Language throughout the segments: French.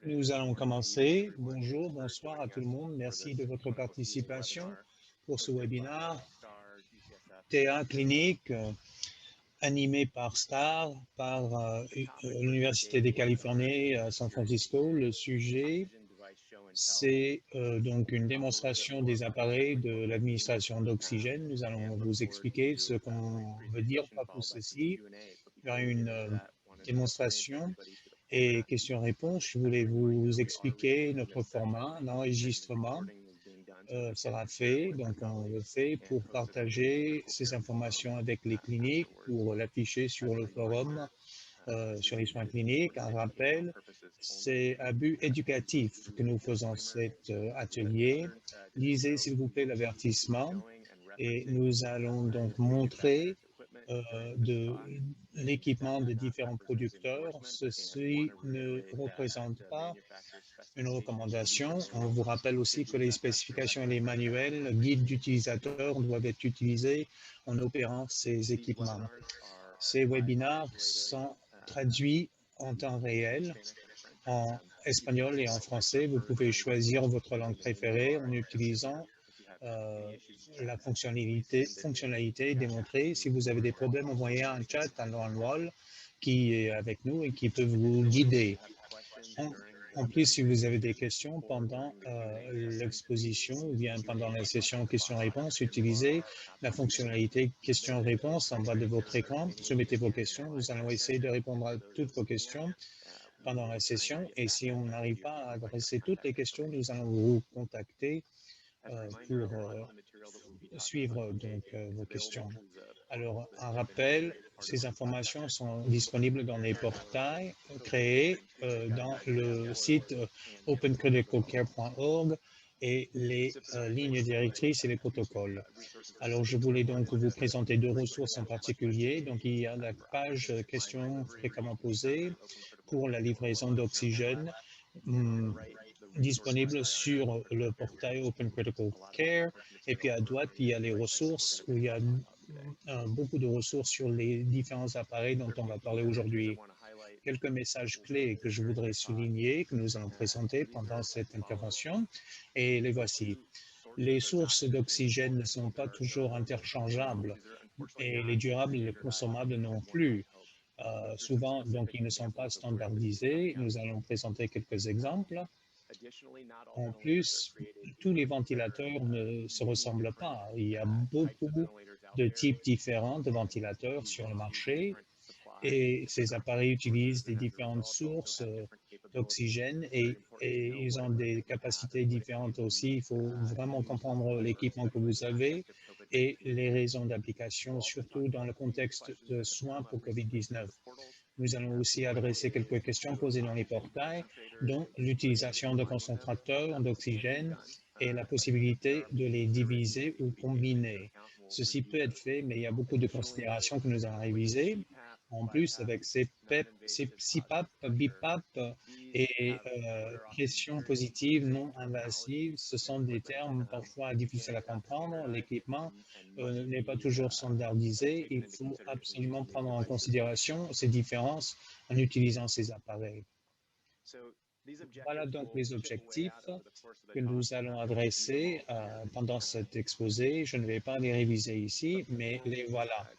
Nous allons commencer. Bonjour, bonsoir à tout le monde. Merci de votre participation pour ce webinaire TA clinique animé par STAR, par l'Université de Californie à San Francisco. Le sujet, c'est donc une démonstration des appareils de l'administration d'oxygène. Nous allons vous expliquer ce qu'on veut dire par tout ceci. Il y aura une démonstration et questions-réponses. Je voulais vous expliquer notre format. L'enregistrement sera fait, donc on le fait pour partager ces informations avec les cliniques, pour l'afficher sur le forum sur les soins cliniques. Un rappel, c'est à but éducatif que nous faisons cet atelier. Lisez s'il vous plaît l'avertissement et nous allons donc montrer de l'équipement de différents producteurs. Ceci ne représente pas une recommandation. On vous rappelle aussi que les spécifications et les manuels, guides d'utilisateurs doivent être utilisés en opérant ces équipements. Ces webinaires sont traduits en temps réel en espagnol et en français. Vous pouvez choisir votre langue préférée en utilisant la fonctionnalité démontrée. Si vous avez des problèmes, envoyez un chat à Laurent Wall qui est avec nous et qui peut vous guider. En plus, si vous avez des questions pendant l'exposition ou bien pendant la session questions-réponses, utilisez la fonctionnalité questions-réponses en bas de votre écran. Soumettez vos questions. Nous allons essayer de répondre à toutes vos questions pendant la session. Et si on n'arrive pas à adresser toutes les questions, nous allons vous contacter pour suivre donc vos questions. Alors, un rappel, ces informations sont disponibles dans les portails créés dans le site opencriticalcare.org et les lignes directrices et les protocoles. Alors, je voulais donc vous présenter deux ressources en particulier. Donc, il y a la page questions fréquemment posées pour la livraison d'oxygène disponible sur le portail Open Critical Care. Et puis à droite, il y a les ressources où il y a beaucoup de ressources sur les différents appareils dont on va parler aujourd'hui. Quelques messages clés que je voudrais souligner, que nous allons présenter pendant cette intervention, et les voici. Les sources d'oxygène ne sont pas toujours interchangeables et les durables et les consommables non plus. Souvent, donc, ils ne sont pas standardisés. Nous allons présenter quelques exemples. En plus, tous les ventilateurs ne se ressemblent pas. Il y a beaucoup de types différents de ventilateurs sur le marché et ces appareils utilisent des différentes sources d'oxygène et ils ont des capacités différentes aussi. Il faut vraiment comprendre l'équipement que vous avez et les raisons d'application, surtout dans le contexte de soins pour COVID-19. Nous allons aussi adresser quelques questions posées dans les portails, dont l'utilisation de concentrateurs d'oxygène et la possibilité de les diviser ou combiner. Ceci peut être fait, mais il y a beaucoup de considérations que nous allons réviser. En plus, avec ces CPAP, BIPAP et pression positive non invasive, ce sont des termes parfois difficiles à comprendre. L'équipement n'est pas toujours standardisé. Il faut absolument prendre en considération ces différences en utilisant ces appareils. Voilà donc les objectifs que nous allons adresser pendant cet exposé. Je ne vais pas les réviser ici, mais les voilà.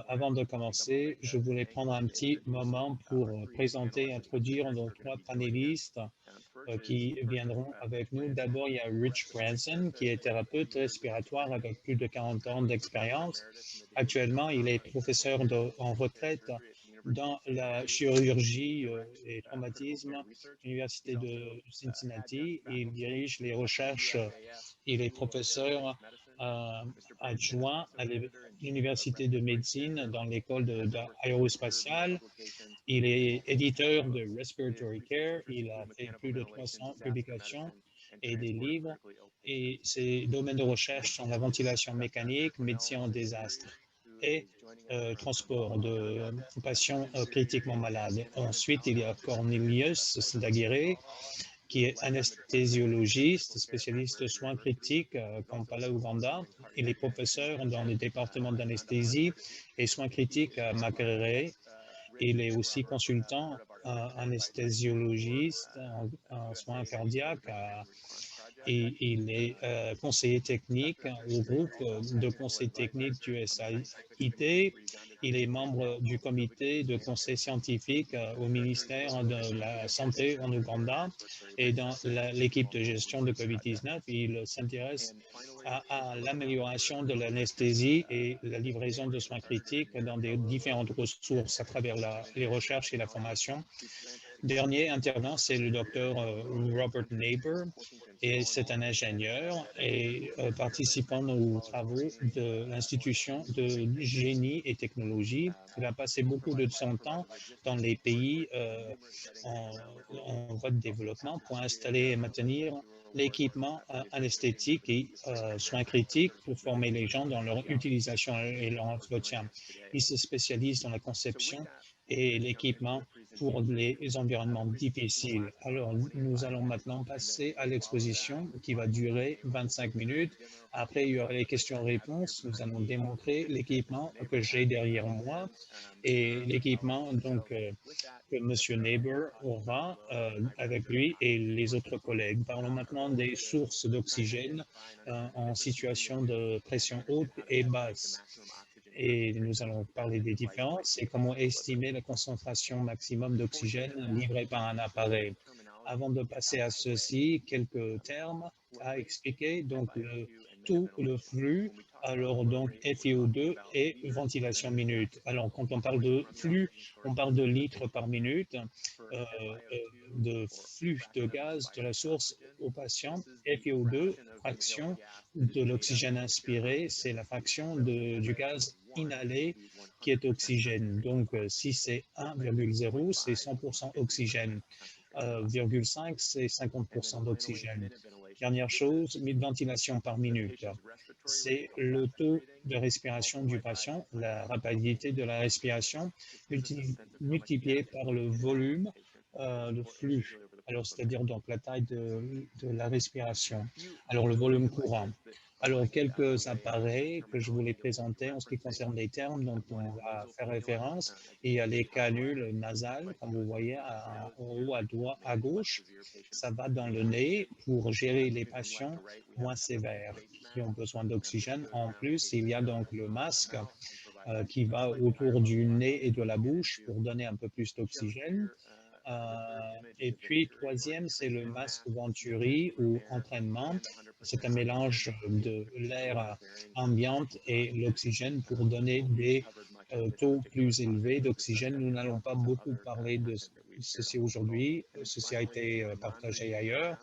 Avant de commencer, je voulais prendre un petit moment pour présenter et introduire nos trois panélistes qui viendront avec nous. D'abord, il y a Rich Branson, qui est thérapeute respiratoire avec plus de 40 ans d'expérience. Actuellement, il est professeur en retraite dans la chirurgie et traumatisme à l'Université de Cincinnati. Il dirige les recherches. Il est professeur adjoint à l'Université de médecine dans l'école d'aérospatiale. Il est éditeur de Respiratory Care. Il a fait plus de 300 publications et des livres. Et ses domaines de recherche sont la ventilation mécanique, médecine en désastre et transport de patients critiquement malades. Ensuite, il y a Cornelius Daguerre, qui est anesthésiologiste, spécialiste de soins critiques à Kampala, Ouganda. Il est professeur dans le département d'anesthésie et soins critiques à Makerere. Il est aussi consultant anesthésiologiste en soins cardiaques et il est conseiller technique au groupe de conseil technique du SAIT. Il est membre du comité de conseil scientifique au ministère de la Santé en Ouganda et dans l'équipe de gestion de COVID-19. Il s'intéresse à l'amélioration de l'anesthésie et la livraison de soins critiques dans des différentes ressources à travers les recherches et la formation. Dernier intervenant, c'est le docteur Robert Neighbor, et c'est un ingénieur et participant aux travaux de l'Institution de génie et technologie. Il a passé beaucoup de son temps dans les pays en voie de développement pour installer et maintenir l'équipement anesthétique et soins critiques pour former les gens dans leur utilisation et leur entretien. Il se spécialise dans la conception et l'équipement pour les environnements difficiles. Alors, nous allons maintenant passer à l'exposition qui va durer 25 minutes. Après, il y aura les questions-réponses. Nous allons démontrer l'équipement que j'ai derrière moi et l'équipement que M. Neighbor aura avec lui et les autres collègues. Parlons maintenant des sources d'oxygène en situation de pression haute et basse. Et nous allons parler des différences et comment estimer la concentration maximum d'oxygène livrée par un appareil. Avant de passer à ceci, quelques termes à expliquer. Donc, tout le flux, alors donc FiO2 et ventilation minute. Alors, quand on parle de flux, on parle de litres par minute, de flux de gaz de la source au patient. FiO2, fraction de l'oxygène inspiré, c'est la fraction du gaz inhalé qui est oxygène. Donc, si c'est 1,0, c'est 100% oxygène. 0,5, c'est 50% d'oxygène. Dernière chose, ventilation par minute. C'est le taux de respiration du patient, la rapidité de la respiration, multiplié par le volume, le flux. Alors, c'est-à-dire donc la taille de la respiration. Alors, le volume courant. Alors, quelques appareils que je voulais présenter en ce qui concerne les termes dont on va faire référence. Il y a les canules nasales, comme vous voyez en haut à gauche. Ça va dans le nez pour gérer les patients moins sévères qui ont besoin d'oxygène. En plus, il y a donc le masque qui va autour du nez et de la bouche pour donner un peu plus d'oxygène. Et puis, troisième, c'est le masque Venturi ou entraînement. C'est un mélange de l'air ambiante et l'oxygène pour donner des taux plus élevés d'oxygène. Nous n'allons pas beaucoup parler de ceci aujourd'hui. Ceci a été partagé ailleurs.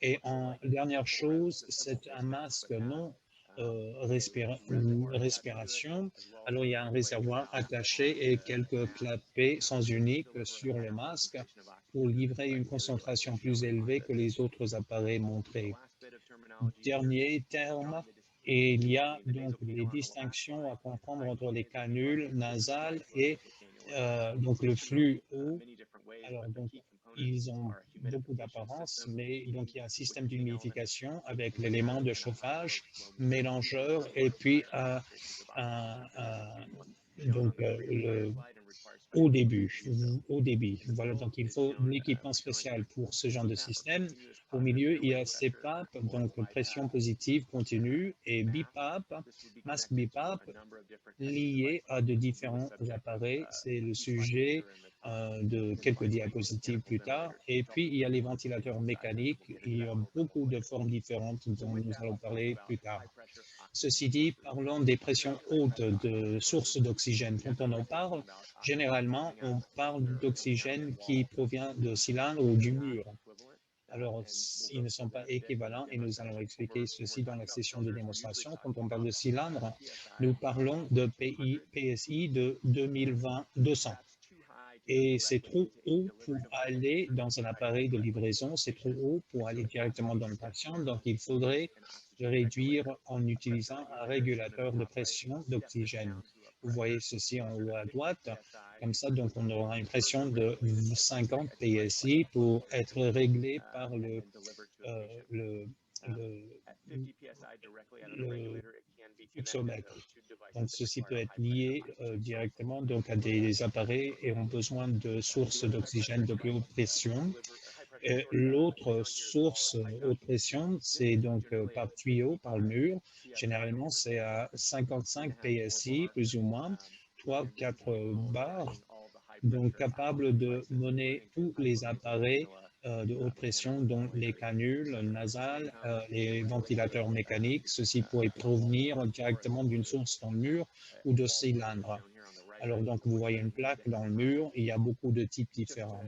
Et en dernière chose, c'est un masque non respiration. Alors, il y a un réservoir attaché et quelques clapets sens uniques sur le masque pour livrer une concentration plus élevée que les autres appareils montrés. Dernier terme, et il y a donc les distinctions à comprendre entre les canules nasales et donc le flux haut. Alors, donc, ils ont beaucoup d'apparence, mais donc il y a un système d'humidification avec l'élément de chauffage, mélangeur, et puis le au débit. Voilà, donc il faut l'équipement spécial pour ce genre de système. Au milieu, il y a CPAP, donc pression positive continue, et BiPAP, masque BiPAP, lié à de différents appareils. C'est le sujet de quelques diapositives plus tard. Et puis, il y a les ventilateurs mécaniques. Il y a beaucoup de formes différentes dont nous allons parler plus tard. Ceci dit, parlons des pressions hautes de sources d'oxygène. Quand on en parle, généralement, on parle d'oxygène qui provient de cylindres ou du mur. Alors, ils ne sont pas équivalents et nous allons expliquer ceci dans la session de démonstration. Quand on parle de cylindre, nous parlons de PSI de 200. Et c'est trop haut pour aller dans un appareil de livraison, c'est trop haut pour aller directement dans le patient. Donc, il faudrait réduire en utilisant un régulateur de pression d'oxygène. Vous voyez ceci en haut à droite. Comme ça, donc, on aura une pression de 50 PSI pour être réglé par fluxomètre. Donc, ceci peut être lié directement donc, à des appareils et ont besoin de sources d'oxygène de plus haute pression. L'autre source haute pression, c'est donc par tuyau, par le mur. Généralement, c'est à 55 PSI, plus ou moins, 3-4 bars, donc capable de mener tous les appareils de haute pression, dont les canules nasales, les ventilateurs mécaniques. Ceci pourrait provenir directement d'une source dans le mur ou de cylindres. Alors, donc, vous voyez une plaque dans le mur, il y a beaucoup de types différents.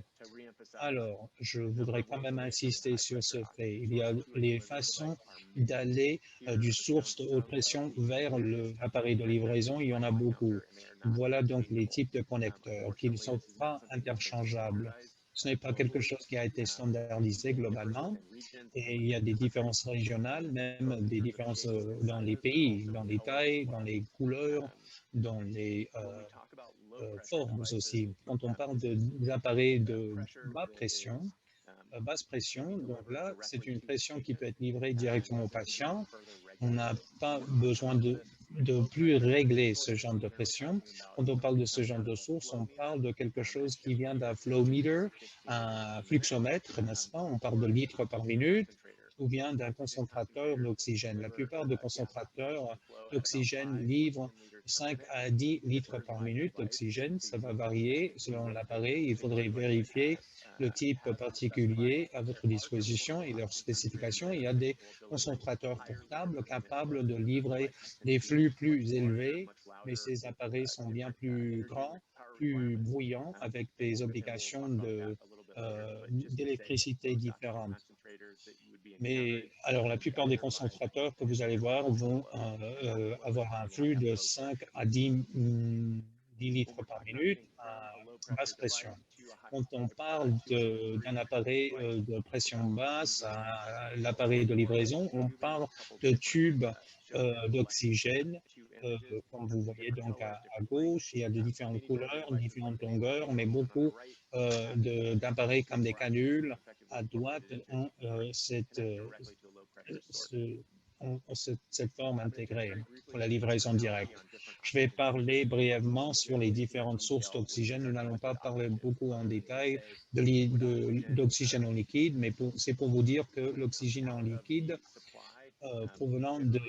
Alors, je voudrais quand même insister sur ce fait. Il y a les façons d'aller du source de haute pression vers l'appareil de livraison. Il y en a beaucoup. Voilà donc les types de connecteurs qui ne sont pas interchangeables. Ce n'est pas quelque chose qui a été standardisé globalement et il y a des différences régionales, même des différences dans les pays, dans les tailles, dans les couleurs, dans les formes aussi. Quand on parle d'appareils de basse pression, donc là, c'est une pression qui peut être livrée directement au patient. On n'a pas besoin de plus régler ce genre de pression. Quand on parle de ce genre de source, on parle de quelque chose qui vient d'un flow meter, un fluxomètre, n'est-ce pas? On parle de litres par minute ou bien d'un concentrateur d'oxygène. La plupart des concentrateurs d'oxygène livrent 5 à 10 litres par minute d'oxygène. Ça va varier selon l'appareil. Il faudrait vérifier le type particulier à votre disposition et leurs spécifications. Il y a des concentrateurs portables capables de livrer des flux plus élevés, mais ces appareils sont bien plus grands, plus bruyants, avec des obligations d'électricité différentes. Mais alors, la plupart des concentrateurs que vous allez voir vont avoir un flux de 5 à 10 litres par minute à basse pression. Quand on parle d'un appareil de pression basse à l'appareil de livraison, on parle de tubes d'oxygène. Comme vous voyez donc à gauche, il y a de différentes couleurs, différentes longueurs, mais beaucoup d'appareils comme des canules à droite ont cette forme intégrée pour la livraison directe. Je vais parler brièvement sur les différentes sources d'oxygène. Nous n'allons pas parler beaucoup en détail d'oxygène en liquide, mais c'est pour vous dire que l'oxygène en liquide provenant de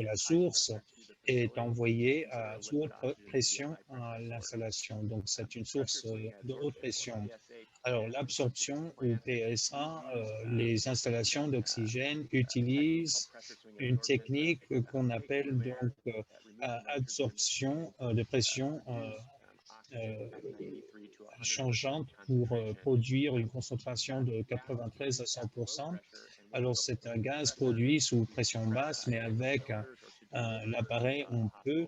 la source est envoyé sous haute pression à l'installation. Donc, c'est une source de haute pression. Alors, l'absorption ou PSA, les installations d'oxygène utilisent une technique qu'on appelle donc absorption de pression changeante pour produire une concentration de 93 à 100%. Alors, c'est un gaz produit sous pression basse, mais avec l'appareil, on peut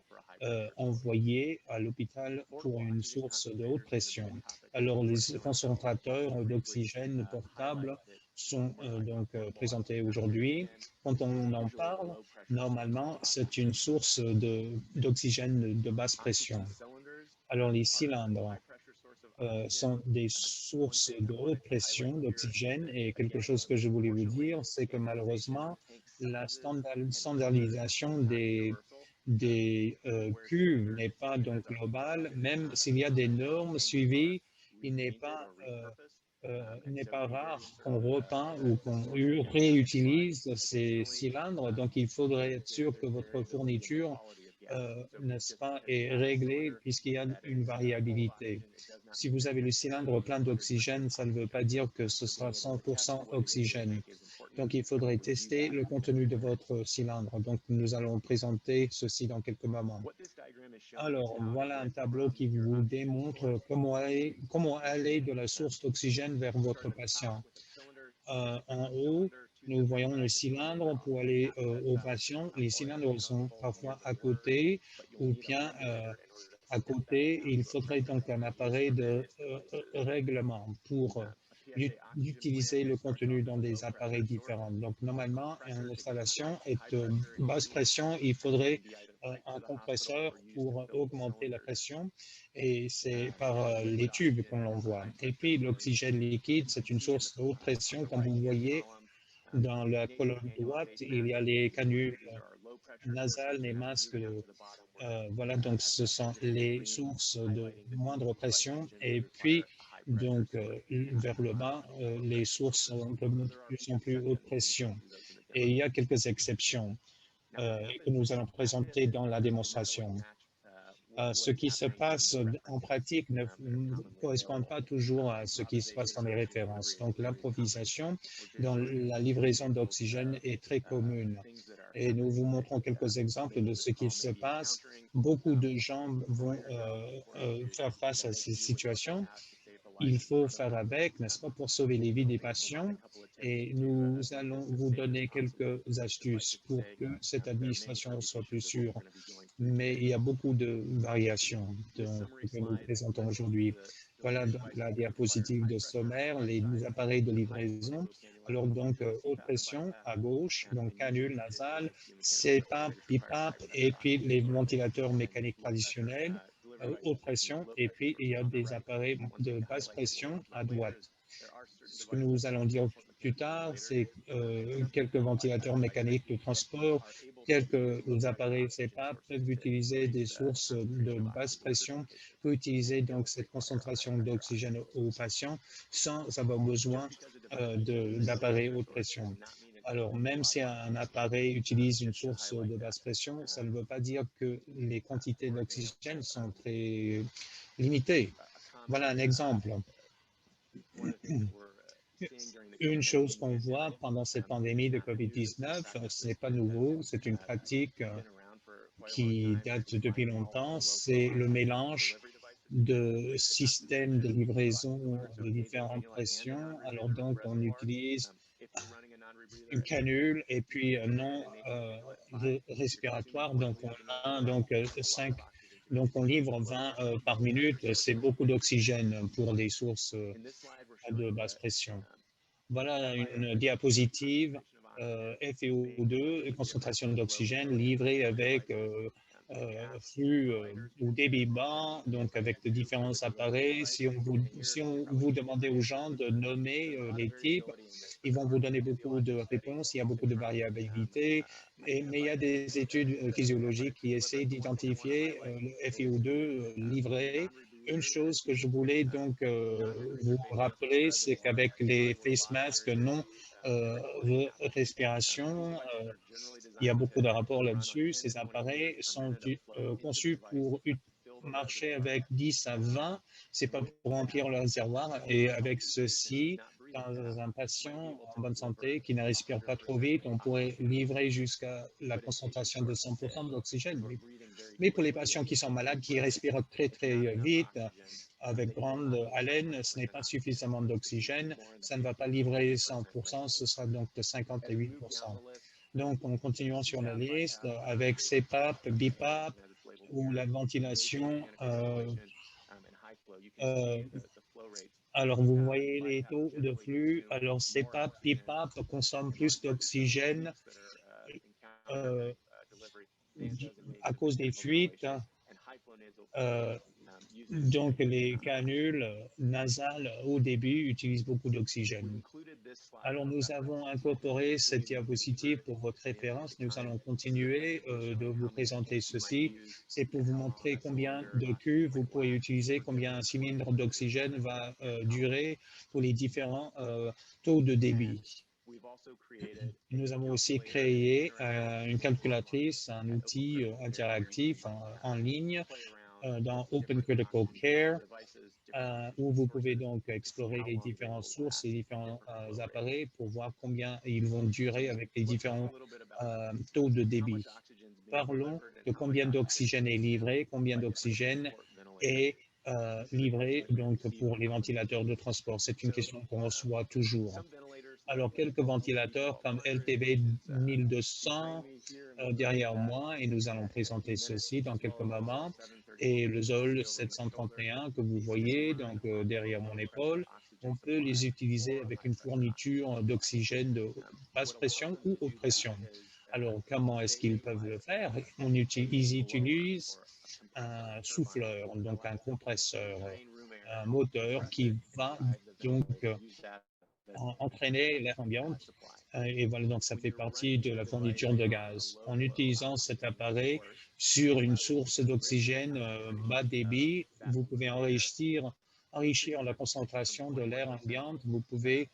envoyer à l'hôpital pour une source de haute pression. Alors, les concentrateurs d'oxygène portables sont donc présentés aujourd'hui. Quand on en parle, normalement, c'est une source d'oxygène de basse pression. Alors, les cylindres sont des sources de haute pression d'oxygène et quelque chose que je voulais vous dire, c'est que malheureusement, la standardisation des cuves n'est pas donc globale, même s'il y a des normes suivies, il n'est pas rare qu'on repeint ou qu'on réutilise ces cylindres, donc il faudrait être sûr que votre fourniture n'est-ce pas, est réglé puisqu'il y a une variabilité. Si vous avez le cylindre plein d'oxygène, ça ne veut pas dire que ce sera 100% oxygène. Donc, il faudrait tester le contenu de votre cylindre. Donc, nous allons présenter ceci dans quelques moments. Alors, voilà un tableau qui vous démontre comment aller de la source d'oxygène vers votre patient. En haut, nous voyons le cylindre pour aller au patient. Les cylindres sont parfois à côté ou bien à côté. Il faudrait donc un appareil de règlement pour utiliser le contenu dans des appareils différents. Donc, normalement, une installation est basse pression. Il faudrait un compresseur pour augmenter la pression et c'est par les tubes qu'on l'envoie. Et puis, l'oxygène liquide, c'est une source de haute pression. Comme vous voyez, dans la colonne droite, il y a les canules nasales, les masques, voilà, donc ce sont les sources de moindre pression. Et puis, donc, vers le bas, les sources sont de plus en plus haute pression. Et il y a quelques exceptions que nous allons présenter dans la démonstration. Ce qui se passe en pratique ne correspond pas toujours à ce qui se passe dans les références. Donc, l'improvisation dans la livraison d'oxygène est très commune. Et nous vous montrons quelques exemples de ce qui se passe. Beaucoup de gens vont faire face à ces situations. Il faut faire avec, n'est-ce pas, pour sauver les vies des patients. Et nous allons vous donner quelques astuces pour que cette administration soit plus sûre. Mais il y a beaucoup de variations que nous présentons aujourd'hui. Voilà donc la diapositive de sommaire, les appareils de livraison. Alors donc, haute pression à gauche, donc canule nasale, CPAP, BiPAP, et puis les ventilateurs mécaniques traditionnels, haute pression, et puis il y a des appareils de basse pression à droite. Ce que nous allons dire plus tard, c'est quelques ventilateurs mécaniques de transport, quelques appareils CPAP peuvent utiliser des sources de basse pression, peuvent utiliser donc cette concentration d'oxygène aux patients sans avoir besoin d'appareils haute pression. Alors, même si un appareil utilise une source de basse pression, ça ne veut pas dire que les quantités d'oxygène sont très limitées. Voilà un exemple. Une chose qu'on voit pendant cette pandémie de COVID-19, ce n'est pas nouveau, c'est une pratique qui date depuis longtemps, c'est le mélange de systèmes de livraison de différentes pressions. Alors donc, on utilise une canule et puis un non respiratoire. Donc, on a donc 5. Donc, on livre 20 par minute. C'est beaucoup d'oxygène pour les sources de basse pression. Voilà une diapositive FeO2, concentration d'oxygène livrée avec flux ou débit bas, donc avec de différents appareils. Si on vous demandez aux gens de nommer les types, ils vont vous donner beaucoup de réponses, il y a beaucoup de variabilité, mais il y a des études physiologiques qui essaient d'identifier le FiO2 livré. Une chose que je voulais donc vous rappeler, c'est qu'avec les face masks non respiration, il y a beaucoup de rapports là-dessus. Ces appareils sont conçus pour marcher avec 10 à 20, c'est pas pour remplir le réservoir. Et avec ceci, dans un patient en bonne santé qui ne respire pas trop vite, on pourrait livrer jusqu'à la concentration de 100% d'oxygène. Mais pour les patients qui sont malades, qui respirent très très vite, avec grande haleine, ce n'est pas suffisamment d'oxygène, ça ne va pas livrer 100%, ce sera donc de 50 à 8%. Donc, en continuant sur la liste, avec CPAP, BiPAP, ou la ventilation, euh, alors vous voyez les taux de flux, alors CPAP, BiPAP consomment plus d'oxygène euh, à cause des fuites. Donc, les canules nasales au début utilisent beaucoup d'oxygène. Alors, nous avons incorporé cette diapositive pour votre référence. Nous allons continuer de vous présenter ceci. C'est pour vous montrer combien de cuves vous pouvez utiliser, combien un cylindre d'oxygène va durer pour les différents taux de débit. Nous avons aussi créé une calculatrice, un outil interactif en ligne dans Open Critical Care, où vous pouvez donc explorer les différentes sources et différents appareils pour voir combien ils vont durer avec les différents taux de débit. Parlons de combien d'oxygène est livré, combien d'oxygène est livré donc pour les ventilateurs de transport. C'est une question qu'on reçoit toujours. Alors, quelques ventilateurs comme LTB 1200 derrière moi, et nous allons présenter ceci dans quelques moments, et le Zoll 731 que vous voyez donc derrière mon épaule, on peut les utiliser avec une fourniture d'oxygène de basse pression ou haute pression. Alors, comment est-ce qu'ils peuvent le faire? Ils utilisent un souffleur, donc un compresseur, un moteur qui va donc entraîner l'air ambiant. Et voilà, donc ça fait partie de la fourniture de gaz. En utilisant cet appareil sur une source d'oxygène bas débit, vous pouvez enrichir la concentration de l'air ambiant. Vous pouvez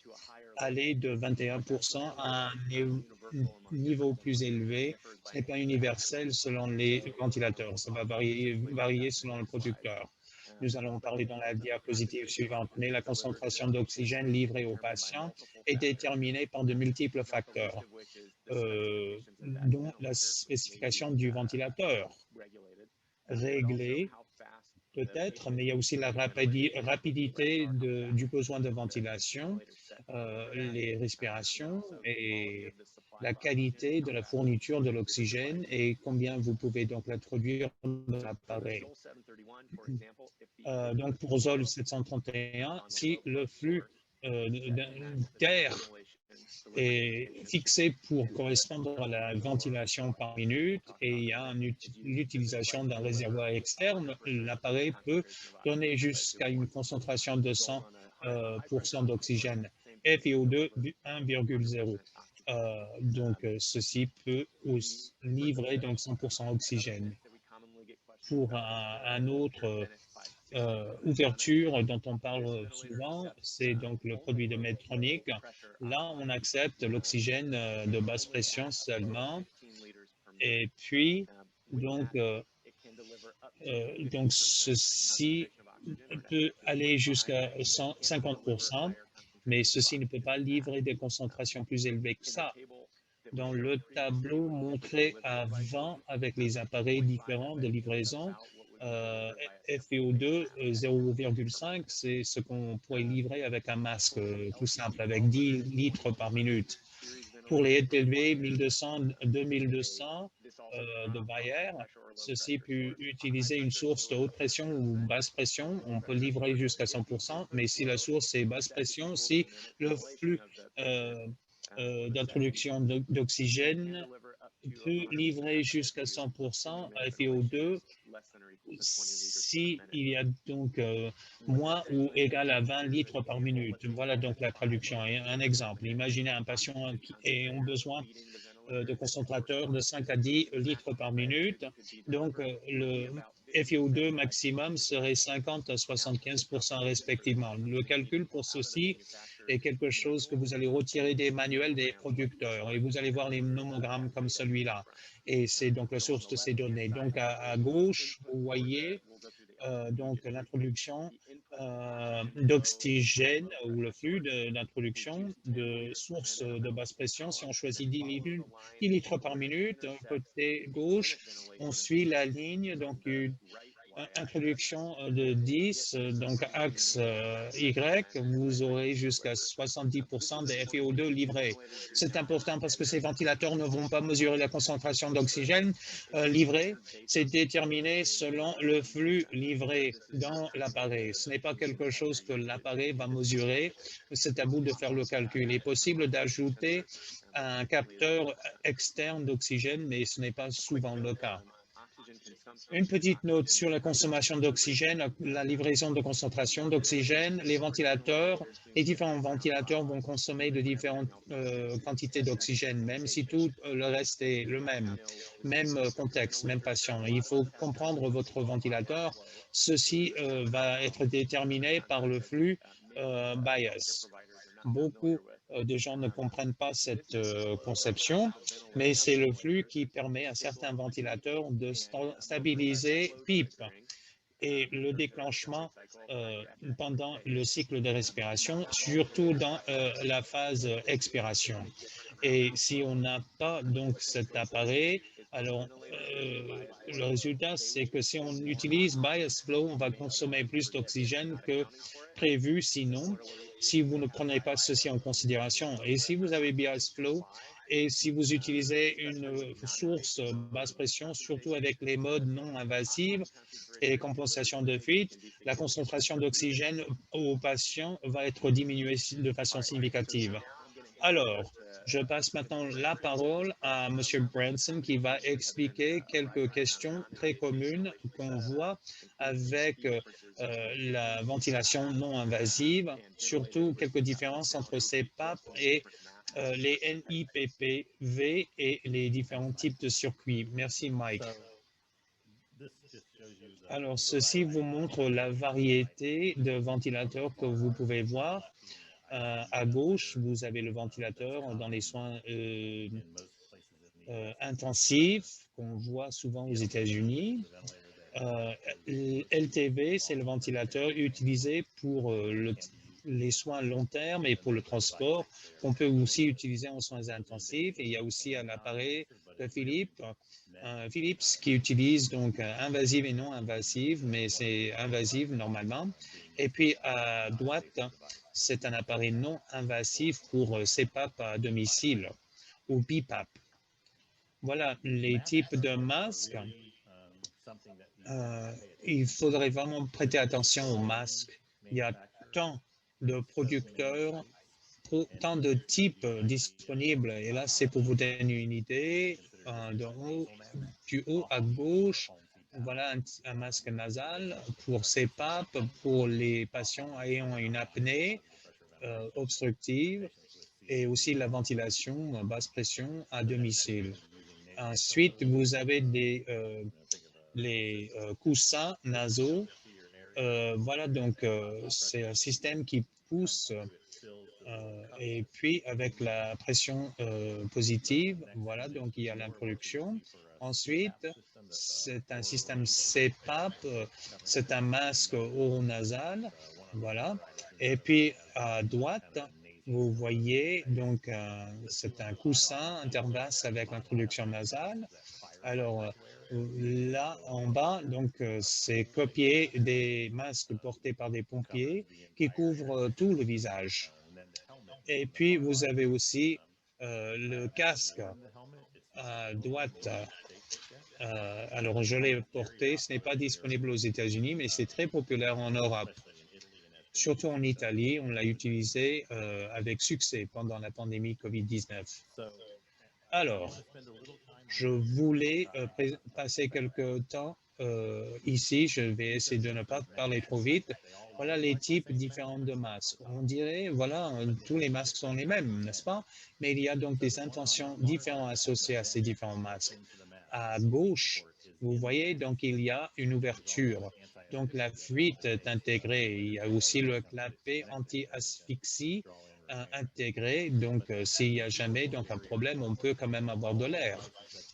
aller de 21% à un niveau plus élevé. Ce n'est pas universel selon les ventilateurs. Ça va varier selon le producteur. Nous allons parler dans la diapositive suivante, mais la concentration d'oxygène livrée aux patients est déterminée par de multiples facteurs, dont la spécification du ventilateur, réglée peut-être, mais il y a aussi la rapidité du besoin de ventilation, les respirations et la qualité de la fourniture de l'oxygène et combien vous pouvez donc l'introduire dans l'appareil. Donc pour Zol 731, si le flux d'air est fixé pour correspondre à la ventilation par minute et il y a l'utilisation d'un réservoir externe, l'appareil peut donner jusqu'à une concentration de 100% d'oxygène, FiO2 1,0. Donc, ceci peut livrer donc 100% oxygène. Pour un autre ouverture dont on parle souvent, c'est donc le produit de Medtronic. Là, on accepte l'oxygène de basse pression seulement. Et puis, donc ceci peut aller jusqu'à 50%, mais ceci ne peut pas livrer des concentrations plus élevées que ça. Dans le tableau montré avant avec les appareils différents de livraison, FiO2 0,5, c'est ce qu'on pourrait livrer avec un masque tout simple, avec 10 litres par minute. Pour les LTV 1200, 2200 de Bayer, ceci peut utiliser une source de haute pression ou basse pression. On peut livrer jusqu'à 100%, mais si la source est basse pression, si le flux d'introduction d'oxygène peut livrer jusqu'à 100% à FiO2 s'il y a donc moins ou égal à 20 litres par minute. Voilà donc la traduction. Et un exemple, imaginez un patient qui a besoin de concentrateurs de 5 à 10 litres par minute. Donc, le FiO2 maximum serait 50 à 75% respectivement. Le calcul pour ceci est quelque chose que vous allez retirer des manuels des producteurs et vous allez voir les nomogrammes comme celui-là. Et c'est donc la source de ces données. Donc, à gauche, vous voyez donc l'introduction d'oxygène ou le flux d'introduction de sources de basse pression. Si on choisit 10 litres par minute, côté gauche, on suit la ligne, donc une introduction de 10, donc axe Y, vous aurez jusqu'à 70% de FiO2 livrés. C'est important parce que ces ventilateurs ne vont pas mesurer la concentration d'oxygène livrée. C'est déterminé selon le flux livré dans l'appareil. Ce n'est pas quelque chose que l'appareil va mesurer. C'est à vous de faire le calcul. Il est possible d'ajouter un capteur externe d'oxygène, mais ce n'est pas souvent le cas. Une petite note sur la consommation d'oxygène, la livraison de concentration d'oxygène. Les différents ventilateurs vont consommer de différentes quantités d'oxygène, même si tout le reste est le même contexte, même patient. Il faut comprendre votre ventilateur. Ceci va être déterminé par le flux bias. Beaucoup de gens ne comprennent pas cette conception, mais c'est le flux qui permet à certains ventilateurs de stabiliser PEEP et le déclenchement pendant le cycle de respiration, surtout dans la phase expiration. Et si on n'a pas donc cet appareil, alors le résultat, c'est que si on utilise bias flow, on va consommer plus d'oxygène que prévu sinon, si vous ne prenez pas ceci en considération. Et si vous avez bias flow, et si vous utilisez une source basse pression, surtout avec les modes non invasifs et compensation de fuite, la concentration d'oxygène aux patients va être diminuée de façon significative. Alors, je passe maintenant la parole à Monsieur Branson qui va expliquer quelques questions très communes qu'on voit avec la ventilation non invasive, surtout quelques différences entre CPAP et les NIPPV et les différents types de circuits. Merci, Mike. Alors, ceci vous montre la variété de ventilateurs que vous pouvez voir. À gauche, vous avez le ventilateur dans les soins intensifs qu'on voit souvent aux États-Unis. LTV, c'est le ventilateur utilisé pour les soins long terme et pour le transport, qu'on peut aussi utiliser en soins intensifs. Et il y a aussi un appareil de Philips qui utilise donc invasive et non invasive, mais c'est invasive normalement. Et puis à droite, c'est un appareil non invasif pour CPAP à domicile ou BiPAP. Voilà les types de masques. Il faudrait vraiment prêter attention aux masques. Il y a tant de producteurs, tant de types disponibles. Et là, c'est pour vous donner une idée. Du haut à gauche, voilà un masque nasal pour CPAP, pour les patients ayant une apnée obstructive et aussi la ventilation basse pression à domicile. Ensuite, vous avez les coussins nasaux. Voilà, donc c'est un système qui pousse et puis avec la pression positive, voilà, donc il y a l'introduction. Ensuite, c'est un système CPAP, c'est un masque oronasal, voilà. Et puis à droite, vous voyez, donc c'est un coussin interbasse avec l'introduction nasale. Alors là, en bas, donc c'est copié des masques portés par des pompiers qui couvrent tout le visage. Et puis, vous avez aussi le casque à droite. Alors, je l'ai porté. Ce n'est pas disponible aux États-Unis, mais c'est très populaire en Europe. Surtout en Italie, on l'a utilisé avec succès pendant la pandémie COVID-19. Alors, je voulais passer quelques temps ici. Je vais essayer de ne pas parler trop vite. Voilà les types différents de masques. On dirait, voilà, tous les masques sont les mêmes, n'est-ce pas? Mais il y a donc des intentions différentes associées à ces différents masques. À gauche, vous voyez, donc il y a une ouverture. Donc la fuite est intégrée. Il y a aussi le clapet anti-asphyxie intégré. Donc s'il y a jamais donc un problème, on peut quand même avoir de l'air.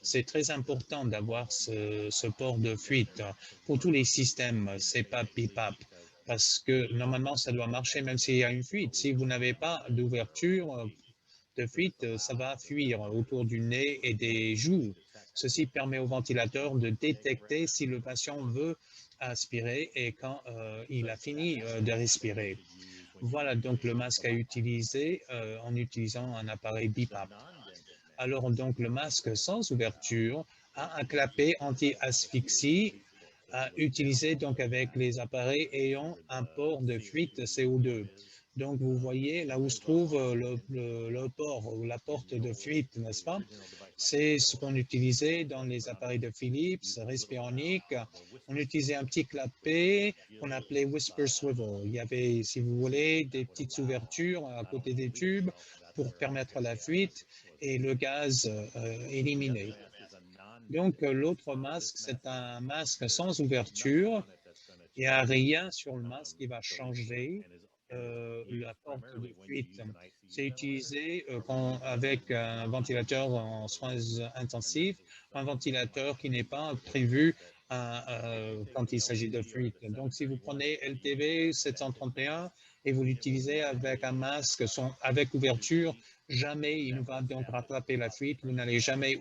C'est très important d'avoir ce port de fuite pour tous les systèmes CPAP, BiPAP, parce que normalement, ça doit marcher même s'il y a une fuite. Si vous n'avez pas d'ouverture de fuite, ça va fuir autour du nez et des joues. Ceci permet au ventilateur de détecter si le patient veut aspirer et quand il a fini de respirer. Voilà donc le masque à utiliser en utilisant un appareil BiPAP. Alors donc le masque sans ouverture a un clapet anti-asphyxie à utiliser donc avec les appareils ayant un port de fuite CO2. Donc vous voyez là où se trouve le port ou la porte de fuite, n'est-ce pas? C'est ce qu'on utilisait dans les appareils de Philips, Respironic. On utilisait un petit clapet qu'on appelait Whisper Swivel. Il y avait, si vous voulez, des petites ouvertures à côté des tubes pour permettre la fuite et le gaz éliminé. Donc, l'autre masque, c'est un masque sans ouverture. Il n'y a rien sur le masque qui va changer la porte de fuite. C'est utilisé avec un ventilateur en soins intensifs, un ventilateur qui n'est pas prévu quand il s'agit de fuite. Donc, si vous prenez LTV 731 et vous l'utilisez avec un masque avec ouverture, jamais il ne va donc rattraper la fuite. Vous n'allez jamais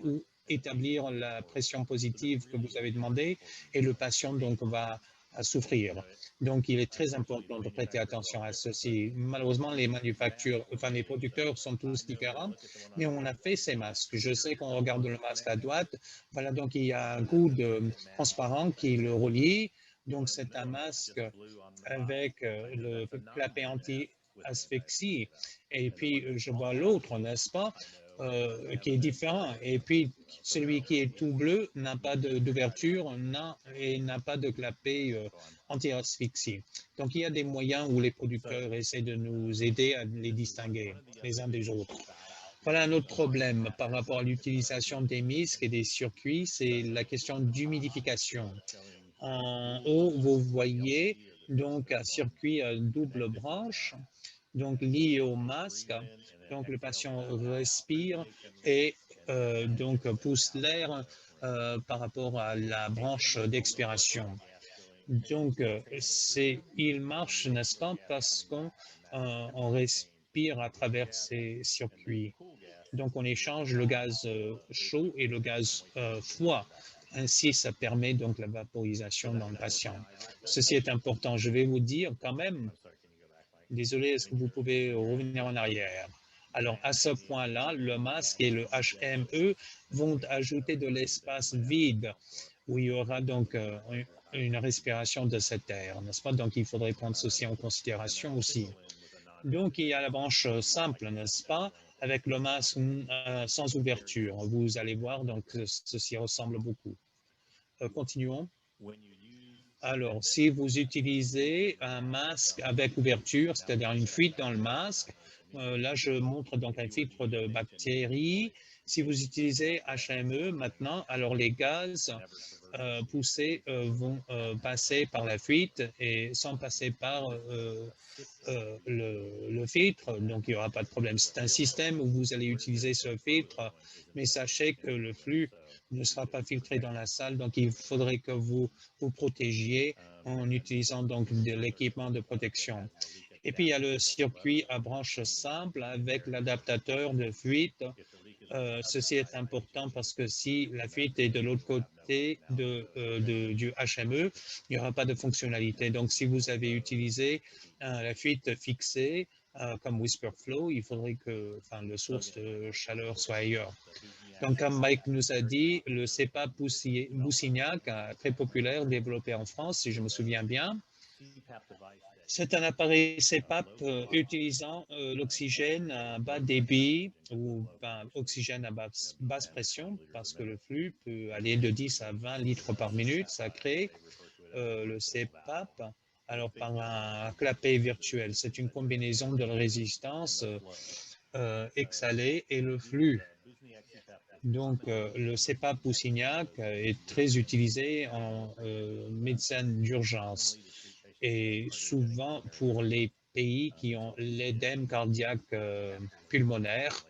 établir la pression positive que vous avez demandé et le patient donc va souffrir. Donc, il est très important de prêter attention à ceci. Malheureusement, les les producteurs sont tous différents, mais on a fait ces masques. Je sais qu'on regarde le masque à droite. Voilà, donc il y a un goût transparent qui le relie. Donc, c'est un masque avec le clapet asphyxie. Et puis, je vois l'autre, n'est-ce pas, qui est différent. Et puis, celui qui est tout bleu n'a pas d'ouverture et n'a pas de clapet anti-asphyxie. Donc, il y a des moyens où les producteurs essaient de nous aider à les distinguer les uns des autres. Voilà un autre problème par rapport à l'utilisation des MISC et des circuits, c'est la question d'humidification. En haut, vous voyez donc un circuit à double branche, donc lié au masque. Donc le patient respire et donc pousse l'air par rapport à la branche d'expiration. Donc il marche, n'est-ce pas, parce qu'on respire à travers ces circuits. Donc, on échange le gaz chaud et le gaz froid. Ainsi, ça permet donc la vaporisation dans le patient. Ceci est important. Je vais vous dire quand même, désolé, est-ce que vous pouvez revenir en arrière? Alors, à ce point-là, le masque et le HME vont ajouter de l'espace vide où il y aura donc une respiration de cet air, n'est-ce pas? Donc, il faudrait prendre ceci en considération aussi. Donc, il y a la branche simple, n'est-ce pas, avec le masque sans ouverture. Vous allez voir, donc, ceci ressemble beaucoup. Continuons. Alors, si vous utilisez un masque avec ouverture, c'est-à-dire une fuite dans le masque, là, je montre donc un filtre de bactéries. Si vous utilisez HME maintenant, alors les gaz poussés vont passer par la fuite et sans passer par le filtre, donc il n'y aura pas de problème. C'est un système où vous allez utiliser ce filtre, mais sachez que le flux ne sera pas filtré dans la salle, donc il faudrait que vous vous protégiez en utilisant donc de l'équipement de protection. Et puis il y a le circuit à branche simple avec l'adaptateur de fuite. Ceci est important parce que si la fuite est de l'autre côté du HME, il n'y aura pas de fonctionnalité. Donc, si vous avez utilisé la fuite fixée, comme WhisperFlow, il faudrait que le source de chaleur soit ailleurs. Donc, comme Mike nous a dit, le CEPA Boussignac, très populaire, développé en France, si je me souviens bien, c'est un appareil CPAP utilisant l'oxygène à bas débit ou oxygène à basse pression parce que le flux peut aller de 10 à 20 litres par minute. Ça crée le CPAP alors par un clapet virtuel. C'est une combinaison de la résistance exhalée et le flux. Donc, le CPAP Boussignac est très utilisé en médecine d'urgence et souvent pour les pays qui ont l'édème cardiaque pulmonaire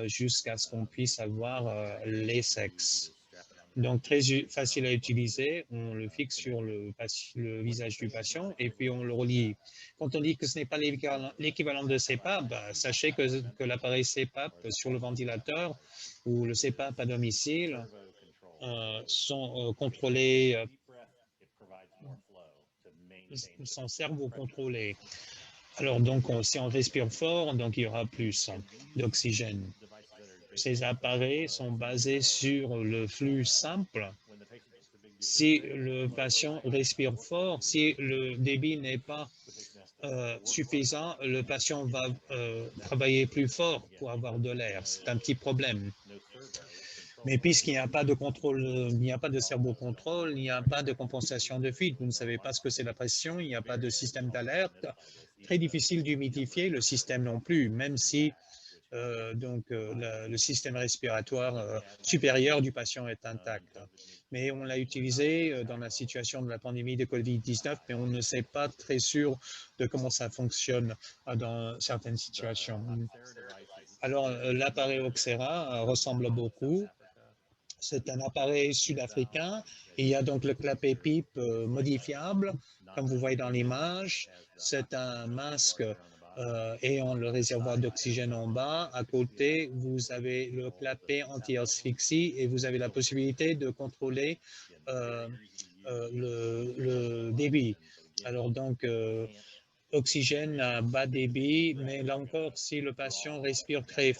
jusqu'à ce qu'on puisse avoir les sexes. Donc, très facile à utiliser, on le fixe sur le visage du patient et puis on le relie. Quand on dit que ce n'est pas l'équivalent de CPAP, sachez que l'appareil CPAP sur le ventilateur ou le CPAP à domicile sont contrôlés, son cerveau contrôlé. Alors, donc, si on respire fort, donc il y aura plus d'oxygène. Ces appareils sont basés sur le flux simple. Si le patient respire fort, si le débit n'est pas suffisant, le patient va travailler plus fort pour avoir de l'air. C'est un petit problème. Mais puisqu'il n'y a pas de contrôle, il n'y a pas de cerveau-contrôle, il n'y a pas de compensation de fuite, vous ne savez pas ce que c'est la pression, il n'y a pas de système d'alerte, très difficile d'humidifier le système non plus, même si le système respiratoire supérieur du patient est intact. Mais on l'a utilisé dans la situation de la pandémie de COVID-19, mais on ne sait pas très sûr de comment ça fonctionne dans certaines situations. Alors, l'appareil Oxera ressemble beaucoup. C'est un appareil sud-africain. Il y a donc le clapet pipe modifiable, comme vous voyez dans l'image. C'est un masque ayant le réservoir d'oxygène en bas. À côté, vous avez le clapet anti-asphyxie et vous avez la possibilité de contrôler le débit. Alors donc, oxygène à bas débit, mais là encore, si le patient respire très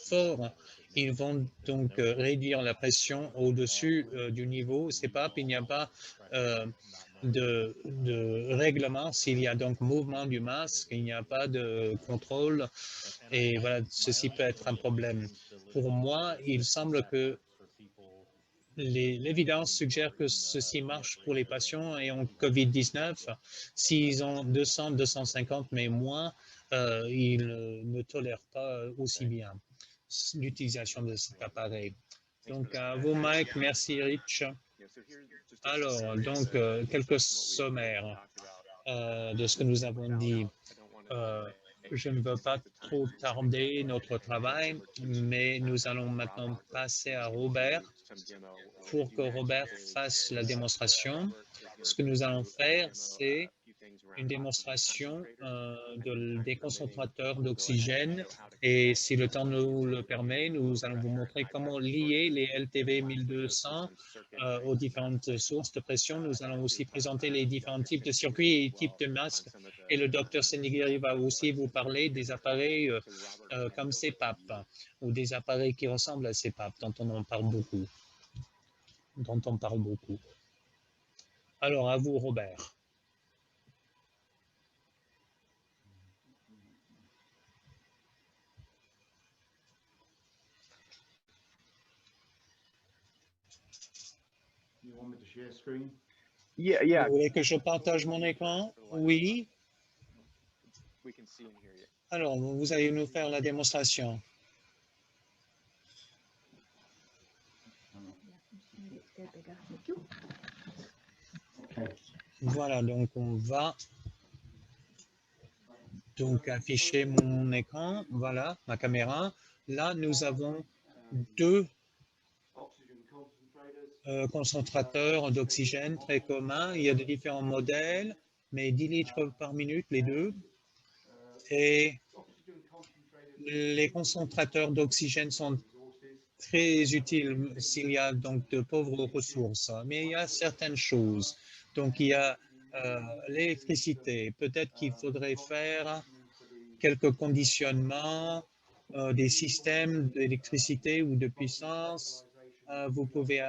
fort, ils vont donc réduire la pression au-dessus du niveau. C'est pas, il n'y a pas de règlement. S'il y a donc mouvement du masque, il n'y a pas de contrôle et voilà, ceci peut être un problème. Pour moi, il semble que l'évidence suggère que ceci marche pour les patients et en COVID-19. S'ils ont 200, 250, mais moins, ils ne tolèrent pas aussi bien l'utilisation de cet appareil. Donc, à vous, Mike. Merci, Rich. Alors, donc, quelques sommaires de ce que nous avons dit. Je ne veux pas trop tarder notre travail, mais nous allons maintenant passer à Robert pour que Robert fasse la démonstration. Ce que nous allons faire, c'est une démonstration des concentrateurs d'oxygène et si le temps nous le permet, nous allons vous montrer comment lier les LTV 1200 aux différentes sources de pression. Nous allons aussi présenter les différents types de circuits et types de masques et le docteur Senigiri va aussi vous parler des appareils comme CPAP ou des appareils qui ressemblent à CPAP dont on parle beaucoup. Alors, à vous, Robert. Yeah. Vous voulez que je partage mon écran? Oui. Alors, vous allez nous faire la démonstration. Voilà, donc on va donc afficher mon écran. Voilà, ma caméra. Là, nous avons deux concentrateurs d'oxygène très communs. Il y a de différents modèles, mais 10 litres par minute, les deux. Et les concentrateurs d'oxygène sont très utiles s'il y a donc de pauvres ressources. Mais il y a certaines choses. Donc, il y a l'électricité. Peut-être qu'il faudrait faire quelques conditionnements des systèmes d'électricité ou de puissance. Vous pouvez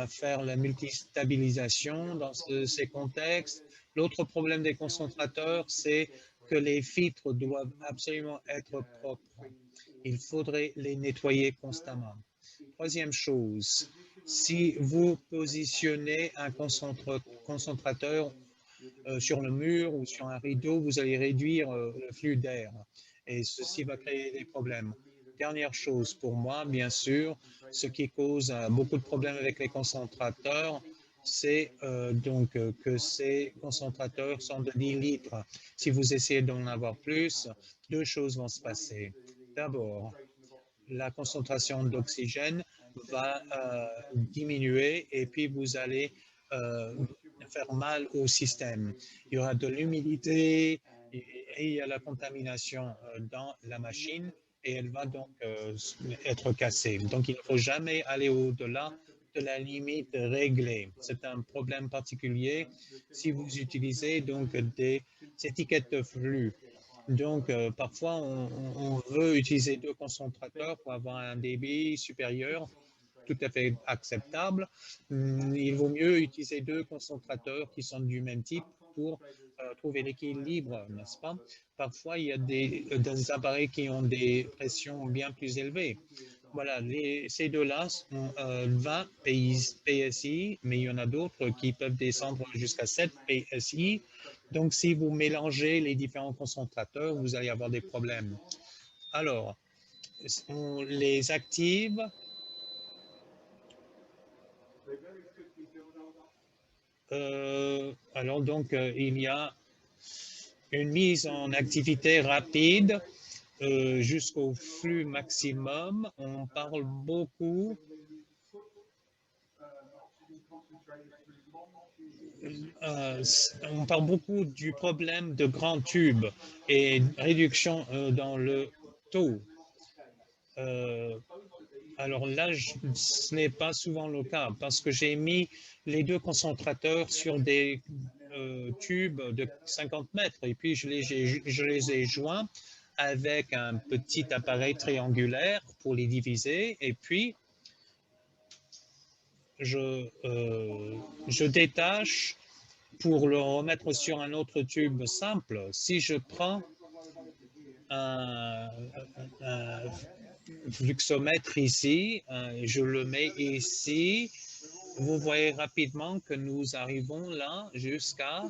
faire la multistabilisation dans ces contextes. L'autre problème des concentrateurs, c'est que les filtres doivent absolument être propres. Il faudrait les nettoyer constamment. Troisième chose, si vous positionnez un concentrateur sur le mur ou sur un rideau, vous allez réduire le flux d'air et ceci va créer des problèmes. Dernière chose pour moi, bien sûr, ce qui cause beaucoup de problèmes avec les concentrateurs, c'est que ces concentrateurs sont de 10 litres. Si vous essayez d'en avoir plus, deux choses vont se passer. D'abord, la concentration d'oxygène va diminuer et puis vous allez faire mal au système. Il y aura de l'humidité et il y a la contamination dans la machine et elle va donc être cassée. Donc, il ne faut jamais aller au-delà de la limite réglée. C'est un problème particulier si vous utilisez donc des étiquettes de flux. Donc, parfois, on veut utiliser deux concentrateurs pour avoir un débit supérieur, tout à fait acceptable. Il vaut mieux utiliser deux concentrateurs qui sont du même type pour trouver l'équilibre, n'est-ce pas? Parfois, il y a des appareils qui ont des pressions bien plus élevées. Voilà, ces deux-là sont 20 PSI, mais il y en a d'autres qui peuvent descendre jusqu'à 7 PSI. Donc, si vous mélangez les différents concentrateurs, vous allez avoir des problèmes. Alors, on les active. Alors, donc, il y a une mise en activité rapide jusqu'au flux maximum. On parle beaucoup du problème de grands tubes et réduction dans le taux. Alors là, ce n'est pas souvent le cas parce que j'ai mis les deux concentrateurs sur des tubes de 50 mètres et puis je les ai joints avec un petit appareil triangulaire pour les diviser et puis je détache pour le remettre sur un autre tube simple, si je prends un, un fluxomètre ici, je le mets ici, vous voyez rapidement que nous arrivons là jusqu'à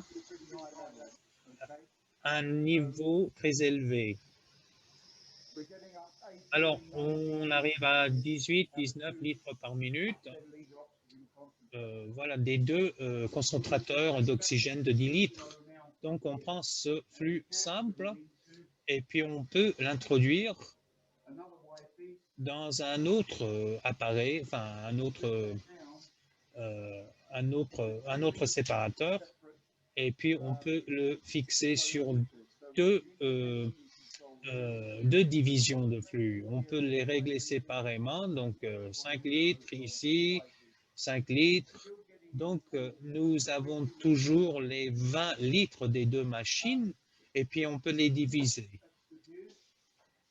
un niveau très élevé. Alors, on arrive à 18, 19 litres par minute. Voilà, des deux concentrateurs d'oxygène de 10 litres. Donc, on prend ce flux simple et puis on peut l'introduire dans un autre appareil, enfin un autre séparateur, et puis on peut le fixer sur deux divisions de flux. On peut les régler séparément, donc 5 litres ici, 5 litres. Donc, nous avons toujours les 20 litres des deux machines et puis on peut les diviser.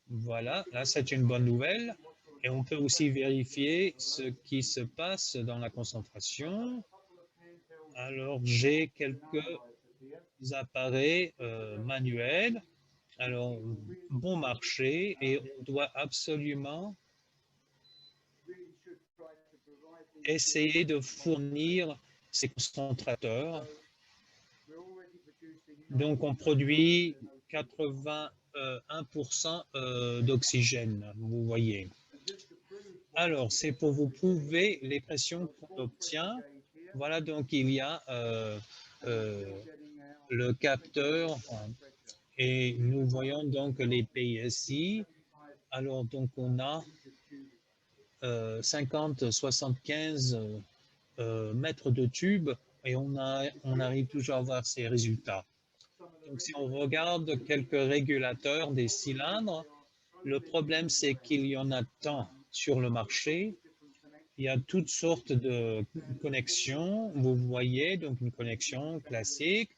Voilà, là c'est une bonne nouvelle. Et on peut aussi vérifier ce qui se passe dans la concentration. Alors, j'ai quelques appareils manuels. Alors, bon marché et on doit absolument essayer de fournir ces concentrateurs. Donc, on produit 81% d'oxygène, vous voyez. Alors, c'est pour vous prouver les pressions qu'on obtient. Voilà, donc il y a le capteur et nous voyons donc les PSI. Alors, donc on a 50, 75 mètres de tube et on arrive toujours à voir ces résultats. Donc, si on regarde quelques régulateurs des cylindres, le problème, c'est qu'il y en a tant sur le marché. Il y a toutes sortes de connexions. Vous voyez, donc une connexion classique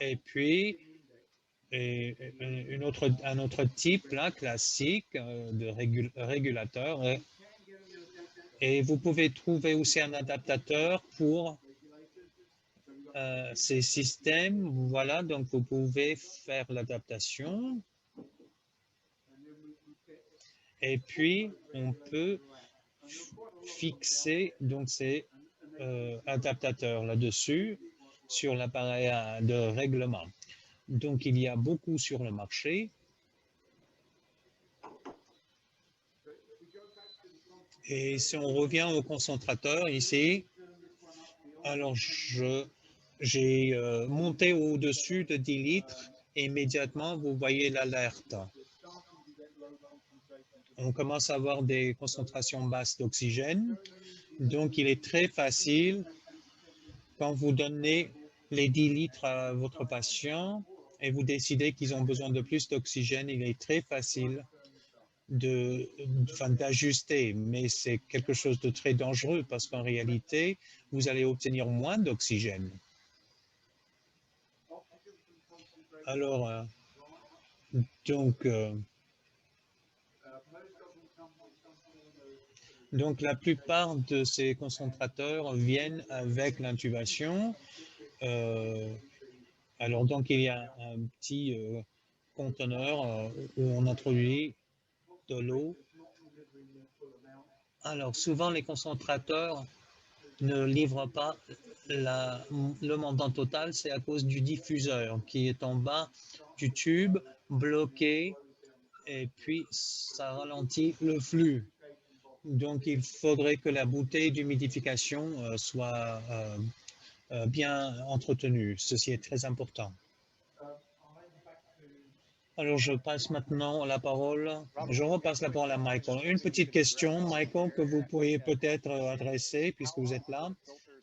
et puis un autre type là, classique de régulateur. Et vous pouvez trouver aussi un adaptateur pour ces systèmes. Voilà, donc vous pouvez faire l'adaptation. Et puis, on peut fixer donc ces adaptateurs là-dessus sur l'appareil de règlement. Donc, il y a beaucoup sur le marché. Et si on revient au concentrateur ici, alors j'ai monté au-dessus de 10 litres et immédiatement, vous voyez l'alerte. On commence à avoir des concentrations basses d'oxygène. Donc, il est très facile quand vous donnez les 10 litres à votre patient et vous décidez qu'ils ont besoin de plus d'oxygène, il est très facile d'ajuster, mais c'est quelque chose de très dangereux parce qu'en réalité, vous allez obtenir moins d'oxygène. Alors, donc, la plupart de ces concentrateurs viennent avec l'intubation. Alors, donc, il y a un petit conteneur où on introduit de l'eau. Alors, souvent, les concentrateurs ne livrent pas le montant total, c'est à cause du diffuseur qui est en bas du tube, bloqué, et puis ça ralentit le flux. Donc, il faudrait que la bouteille d'humidification soit bien entretenue. Ceci est très important. Alors, je passe maintenant la parole. Je repasse la parole à Michael. Une petite question, Michael, que vous pourriez peut-être adresser puisque vous êtes là.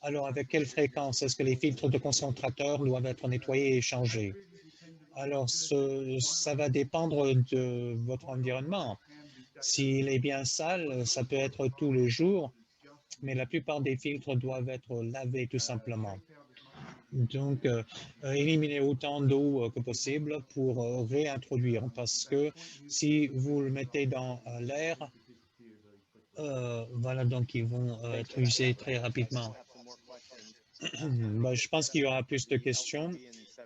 Alors, avec quelle fréquence est-ce que les filtres de concentrateurs doivent être nettoyés et changés? Alors, ça va dépendre de votre environnement. S'il est bien sale, ça peut être tous les jours, mais la plupart des filtres doivent être lavés tout simplement. Donc, éliminer autant d'eau que possible pour réintroduire, parce que si vous le mettez dans l'air, voilà, donc ils vont être usés très rapidement. Je pense qu'il y aura plus de questions.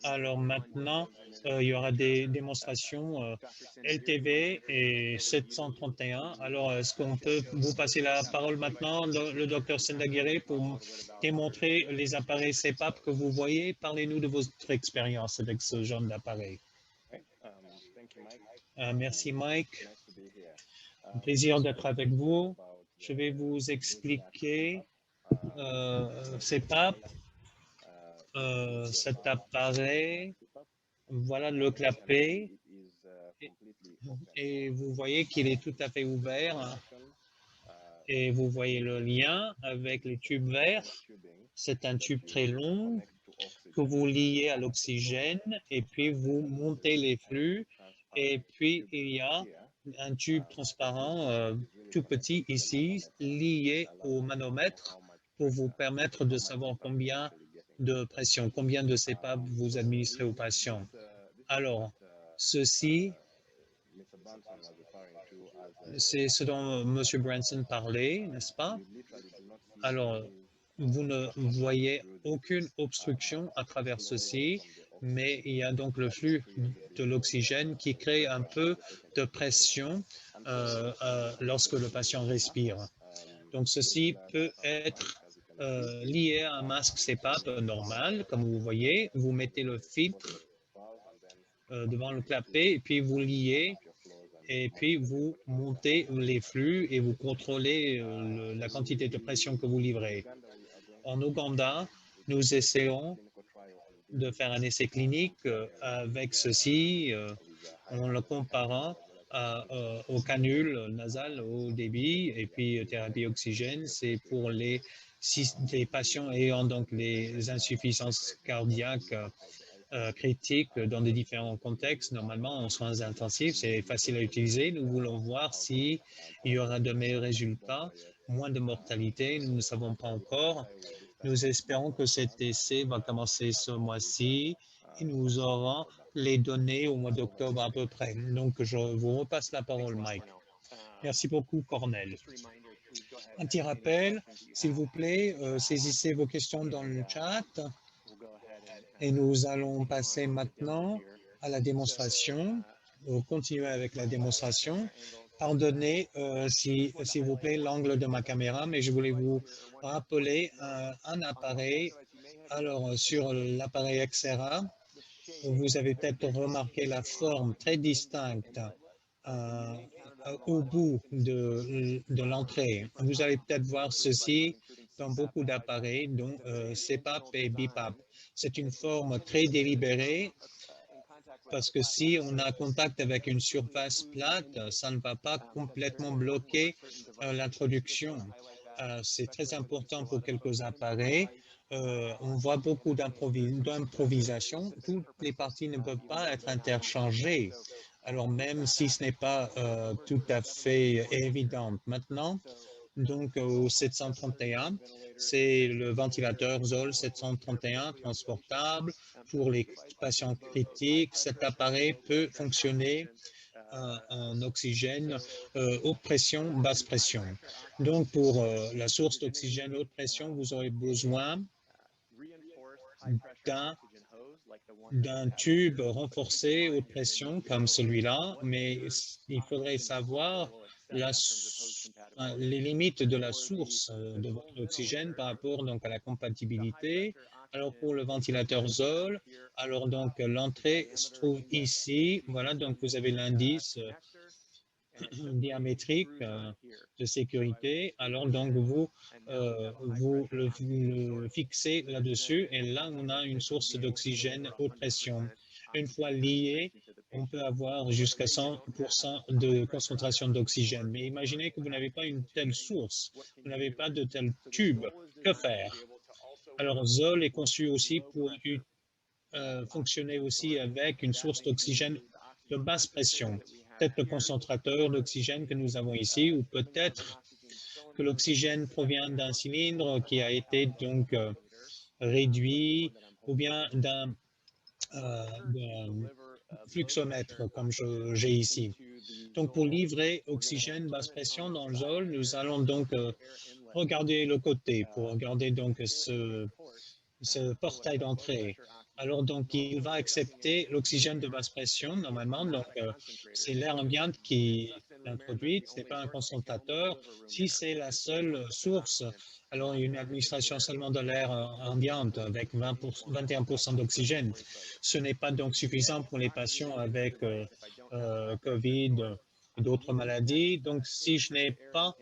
Alors maintenant, il y aura des démonstrations LTV et 731. Alors, est-ce qu'on peut vous passer la parole maintenant, le docteur Sendaguerre, pour démontrer les appareils CPAP que vous voyez? Parlez-nous de votre expérience avec ce genre d'appareil. Merci, Mike. Un plaisir d'être avec vous. Je vais vous expliquer CPAP, cet appareil. Voilà le clapet. Et vous voyez qu'il est tout à fait ouvert. Et vous voyez le lien avec les tubes verts. C'est un tube très long que vous liez à l'oxygène et puis vous montez les flux. Et puis il y a un tube transparent tout petit ici lié au manomètre pour vous permettre de savoir combien de pression, combien de CPAP vous administrez au patient. Alors, ceci, c'est ce dont M. Branson parlait, n'est-ce pas? Alors, vous ne voyez aucune obstruction à travers ceci, mais il y a donc le flux de l'oxygène qui crée un peu de pression lorsque le patient respire. Donc, ceci peut être lié à un masque CPAP normal, comme vous voyez. Vous mettez le filtre devant le clapet et puis vous liez et puis vous montez les flux et vous contrôlez la quantité de pression que vous livrez. En Ouganda, nous essayons de faire un essai clinique avec ceci en le comparant aux canules nasales au débit et puis thérapie oxygène. C'est pour les patients ayant donc les insuffisances cardiaques critiques dans des différents contextes. Normalement, en soins intensifs, c'est facile à utiliser. Nous voulons voir s'il y aura de meilleurs résultats, moins de mortalité. Nous ne savons pas encore. Nous espérons que cet essai va commencer ce mois-ci et nous aurons les données au mois d'octobre à peu près. Donc, je vous repasse la parole, Mike. Merci beaucoup, Cornel. Un petit rappel, s'il vous plaît, saisissez vos questions dans le chat. Et nous allons passer maintenant à la démonstration. Continuer avec la démonstration. Pardonnez, s'il vous plaît, l'angle de ma caméra, mais je voulais vous rappeler un appareil. Alors, sur l'appareil XRA, vous avez peut-être remarqué la forme très distincte au bout de l'entrée. Vous allez peut-être voir ceci dans beaucoup d'appareils, dont CPAP et BiPAP. C'est une forme très délibérée parce que si on a contact avec une surface plate, ça ne va pas complètement bloquer l'introduction. C'est très important pour quelques appareils. On voit beaucoup d'improvisation. Toutes les parties ne peuvent pas être interchangées. Alors même si ce n'est pas tout à fait évident. Maintenant, donc au 731, c'est le ventilateur ZOL 731 transportable pour les patients critiques. Cet appareil peut fonctionner en oxygène haute pression, basse pression. Donc pour la source d'oxygène haute pression, vous aurez besoin d'un tube renforcé haute pression comme celui-là, mais il faudrait savoir les limites de la source de votre oxygène par rapport donc à la compatibilité. Alors pour le ventilateur ZOL, alors donc l'entrée se trouve ici. Voilà, donc vous avez l'indice diamétrique de sécurité. Alors donc vous le fixez là-dessus et là on a une source d'oxygène haute pression. Une fois lié, on peut avoir jusqu'à 100% de concentration d'oxygène. Mais imaginez que vous n'avez pas une telle source, vous n'avez pas de tel tube. Que faire? Alors ZOL est conçu aussi pour fonctionner aussi avec une source d'oxygène de basse pression. Peut-être le concentrateur d'oxygène que nous avons ici, ou peut-être que l'oxygène provient d'un cylindre qui a été donc réduit, ou bien d'un fluxomètre comme j'ai ici. Donc pour livrer oxygène basse pression dans le ZOL, nous allons donc regarder le côté pour regarder donc ce portail d'entrée. Alors, donc, il va accepter l'oxygène de basse pression, normalement. Donc, c'est l'air ambiant qui est introduit, ce n'est pas un concentrateur. Si c'est la seule source, alors une administration seulement de l'air ambiant avec 21% d'oxygène, ce n'est pas donc suffisant pour les patients avec COVID, d'autres maladies. Donc, si je n'ai pas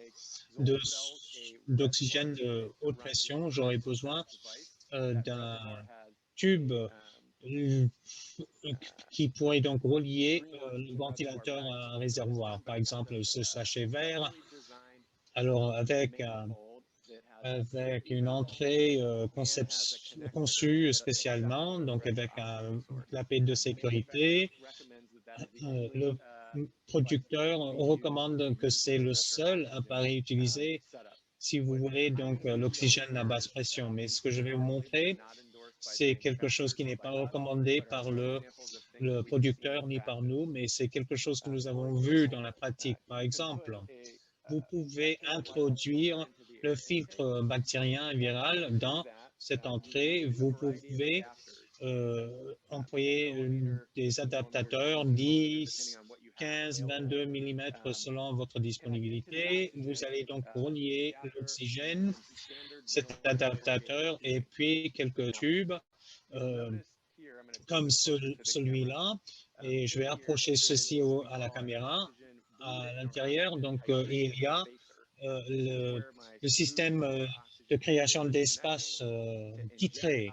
d'oxygène de haute pression, j'aurais besoin d'un tube qui pourrait donc relier le ventilateur à un réservoir. Par exemple, ce sachet vert, alors avec une entrée conçue spécialement, donc avec un clapet de sécurité, le producteur recommande que c'est le seul appareil utilisé si vous voulez donc l'oxygène à basse pression. Mais ce que je vais vous montrer, c'est quelque chose qui n'est pas recommandé par le producteur ni par nous, mais c'est quelque chose que nous avons vu dans la pratique. Par exemple, vous pouvez introduire le filtre bactérien viral dans cette entrée. Vous pouvez employer des adaptateurs 10, 15, 22 mm selon votre disponibilité. Vous allez donc relier l'oxygène, cet adaptateur, et puis quelques tubes euh, comme celui-là. Et je vais approcher ceci à la caméra. À l'intérieur, donc, il y a le système de création d'espace titré.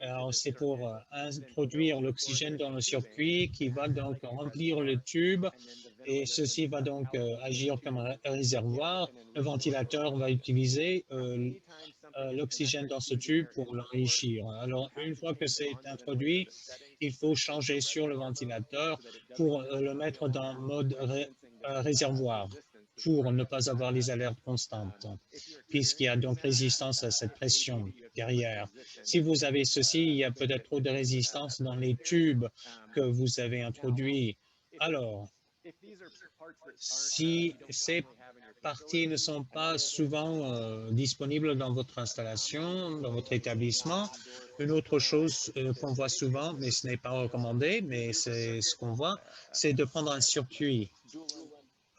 Alors, c'est pour introduire l'oxygène dans le circuit qui va donc remplir le tube et ceci va donc agir comme un réservoir. Le ventilateur va utiliser l'oxygène dans ce tube pour l'enrichir. Alors, une fois que c'est introduit, il faut changer sur le ventilateur pour le mettre dans mode réservoir pour ne pas avoir les alertes constantes, puisqu'il y a donc résistance à cette pression derrière. Si vous avez ceci, il y a peut-être trop de résistance dans les tubes que vous avez introduits. Alors, si ces parties ne sont pas souvent disponibles dans votre installation, dans votre établissement, une autre chose qu'on voit souvent, mais ce n'est pas recommandé, mais c'est ce qu'on voit, c'est de prendre un circuit.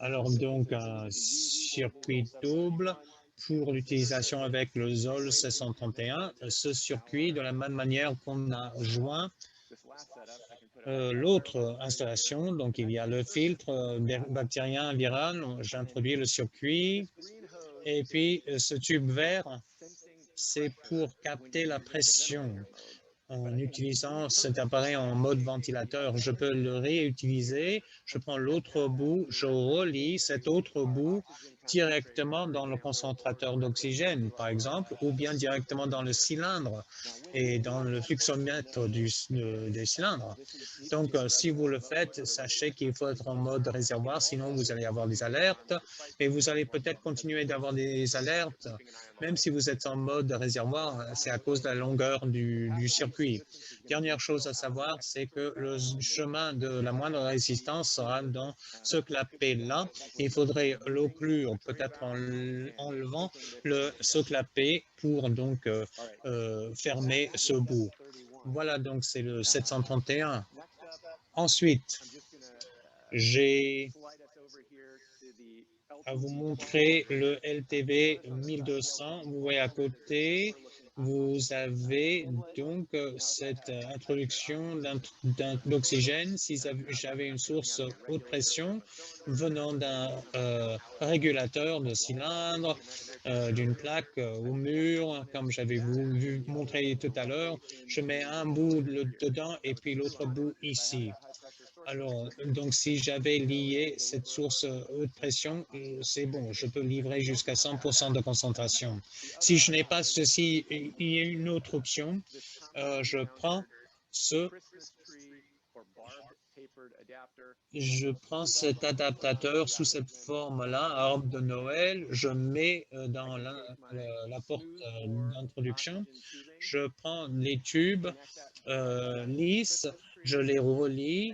Alors donc un circuit double pour l'utilisation avec le ZOL 731. Ce circuit, de la même manière qu'on a joint l'autre installation, donc il y a le filtre bactérien viral, j'introduis le circuit, et puis ce tube vert, c'est pour capter la pression. En utilisant cet appareil en mode ventilateur, je peux le réutiliser. Je prends l'autre bout, je relie cet autre bout directement dans le concentrateur d'oxygène, par exemple, ou bien directement dans le cylindre et dans le fluxomètre des cylindres. Donc, si vous le faites, sachez qu'il faut être en mode réservoir, sinon vous allez avoir des alertes, mais vous allez peut-être continuer d'avoir des alertes, même si vous êtes en mode réservoir, c'est à cause de la longueur du circuit. Dernière chose à savoir, c'est que le chemin de la moindre résistance sera dans ce clapet-là. Il faudrait l'occlure, peut-être en enlevant ce clapet pour donc fermer ce bout. Voilà, donc c'est le 731. Ensuite, j'ai à vous montrer le LTV 1200. Vous voyez à côté, vous avez donc cette introduction d'oxygène. Si j'avais une source haute pression venant d'un régulateur de cylindre, d'une plaque au mur, comme j'avais vu montrer tout à l'heure, je mets un bout dedans et puis l'autre bout ici. Alors, donc, si j'avais lié cette source haute pression, c'est bon, je peux livrer jusqu'à 100% de concentration. Si je n'ai pas ceci, il y a une autre option. Je prends cet adaptateur sous cette forme-là, arbre de Noël, je mets dans la porte d'introduction, je prends les tubes lisses, je les relie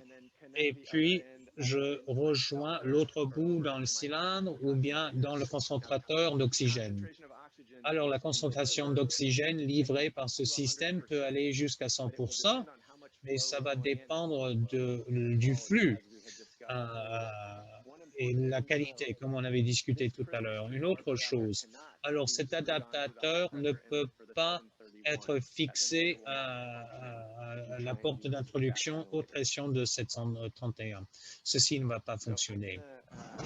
et puis je rejoins l'autre bout dans le cylindre ou bien dans le concentrateur d'oxygène. Alors, la concentration d'oxygène livrée par ce système peut aller jusqu'à 100%, mais ça va dépendre du flux et la qualité, comme on avait discuté tout à l'heure. Une autre chose, alors cet adaptateur ne peut pas être fixé à la porte d'introduction haute pression de 731. Ceci ne va pas fonctionner.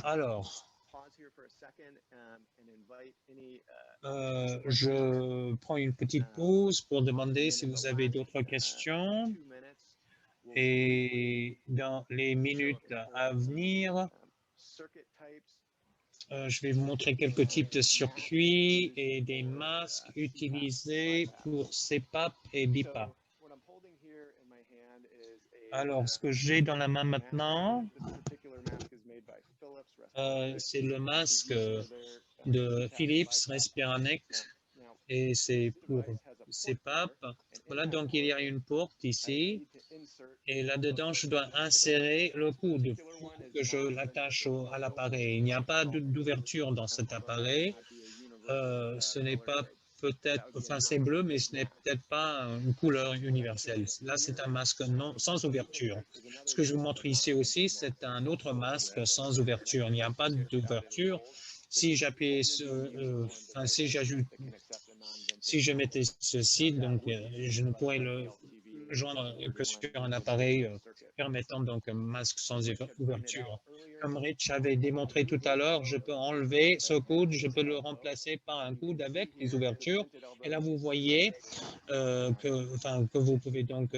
Alors, je prends une petite pause pour demander si vous avez d'autres questions. Et dans les minutes à venir, je vais vous montrer quelques types de circuits et des masques utilisés pour CPAP et BiPAP. Alors, ce que j'ai dans la main maintenant, c'est le masque de Philips Respironics et c'est pour CPAP. Voilà, donc il y a une porte ici et là-dedans, je dois insérer le coude pour que je l'attache à l'appareil. Il n'y a pas d'ouverture dans cet appareil. Ce n'est pas peut-être, enfin c'est bleu, mais ce n'est peut-être pas une couleur universelle. Là, c'est un masque non, sans ouverture. Ce que je vous montre ici aussi, c'est un autre masque sans ouverture. Il n'y a pas d'ouverture. Si j'appuie, enfin si j'ajoute, si je mettais ceci, donc je ne pourrais le joindre que sur un appareil permettant donc un masque sans ouverture. Comme Rich avait démontré tout à l'heure, je peux enlever ce coude, je peux le remplacer par un coude avec des ouvertures. Et là, vous voyez que vous pouvez donc